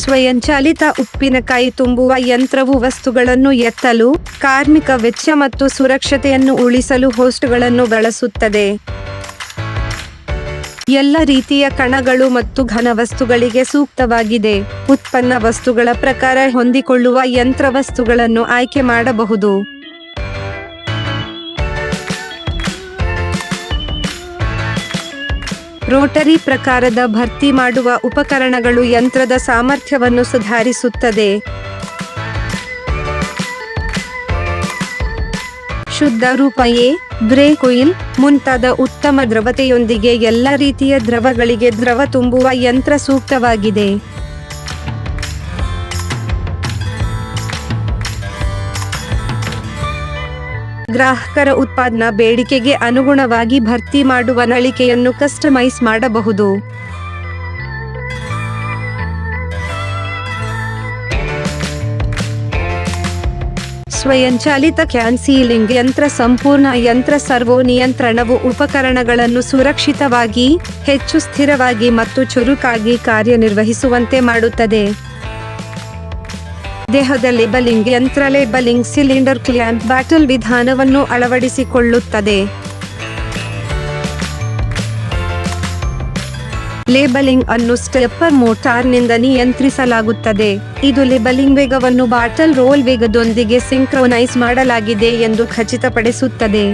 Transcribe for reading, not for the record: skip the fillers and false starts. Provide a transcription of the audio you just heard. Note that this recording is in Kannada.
ಸ್ವಯಂಚಾಲಿತ ಉಪ್ಪಿನಕಾಯಿ ತುಂಬುವ ಯಂತ್ರವು ವಸ್ತುಗಳನ್ನು ಎತ್ತಲು, ಕಾರ್ಮಿಕ ವೆಚ್ಚ ಮತ್ತು ಸುರಕ್ಷತೆಯನ್ನು ಉಳಿಸಲು ಹೋಸ್ಟ್ಗಳನ್ನು ಬಳಸುತ್ತದೆ. ಎಲ್ಲ ರೀತಿಯ ಕಣಗಳು ಮತ್ತು ಘನವಸ್ತುಗಳಿಗೆ ಸೂಕ್ತವಾಗಿದೆ. ಉತ್ಪನ್ನ ವಸ್ತುಗಳ ಪ್ರಕಾರ ಹೊಂದಿಕೊಳ್ಳುವ ಯಂತ್ರ ವಸ್ತುಗಳನ್ನು ಆಯ್ಕೆ ಮಾಡಬಹುದು. ರೋಟರಿ ಪ್ರಕಾರದ ಭರ್ತಿ ಮಾಡುವ ಉಪಕರಣಗಳು ಯಂತ್ರದ ಸಾಮರ್ಥ್ಯವನ್ನು ಸುಧಾರಿಸುತ್ತದೆ. ಶುದ್ಧ ರೂಪ ಎ, ಬ್ರೇಕ್ ಆಯಿಲ್ ಮುಂತಾದ ಉತ್ತಮ ದ್ರವತೆಯೊಂದಿಗೆ ಎಲ್ಲ ರೀತಿಯ ದ್ರವಗಳಿಗೆ ದ್ರವ ತುಂಬುವ ಯಂತ್ರ ಸೂಕ್ತವಾಗಿದೆ. ಗ್ರಾಹಕರ ಉತ್ಪಾದನಾ ಬೇಡಿಕೆಗೆ ಅನುಗುಣವಾಗಿ ಭರ್ತಿ ಮಾಡುವ ನಳಿಕೆಯನ್ನು ಕಸ್ಟಮೈಸ್ ಮಾಡಬಹುದು. ಸ್ವಯಂಚಾಲಿತ ಕ್ಯಾನ್ ಸೀಲಿಂಗ್ ಯಂತ್ರ ಸಂಪೂರ್ಣ ಯಂತ್ರ ಸರ್ವೋ ನಿಯಂತ್ರಣವು ಉಪಕರಣಗಳನ್ನು ಸುರಕ್ಷಿತವಾಗಿ, ಹೆಚ್ಚು ಸ್ಥಿರವಾಗಿ ಮತ್ತು ಚುರುಕಾಗಿ ಕಾರ್ಯನಿರ್ವಹಿಸುವಂತೆ ಮಾಡುತ್ತದೆ. ದೇಹದ ಲೇಬಲಿಂಗ್ ಯಂತ್ರ ಲೇಬಲಿಂಗ್ ಸಿಲಿಂಡರ್ ಕ್ಲ್ಯಾಂಪ್ ಬ್ಯಾಟಲ್ ವಿಧಾನವನ್ನು ಅಳವಡಿಸಿಕೊಳ್ಳುತ್ತದೆ. ಲೇಬಲಿಂಗ್ ಅನ್ನು ಸ್ಟೆಪ್ಪರ್ ಮೋಟಾರ್ನಿಂದ ನಿಯಂತ್ರಿಸಲಾಗುತ್ತದೆ. ಇದು ಲೇಬಲಿಂಗ್ ವೇಗವನ್ನು ಬಾಟಲ್ ರೋಲ್ ವೇಗದೊಂದಿಗೆ ಸಿಂಕ್ರೊನೈಸ್ ಮಾಡಲಾಗಿದೆ ಎಂದು ಖಚಿತಪಡಿಸುತ್ತದೆ.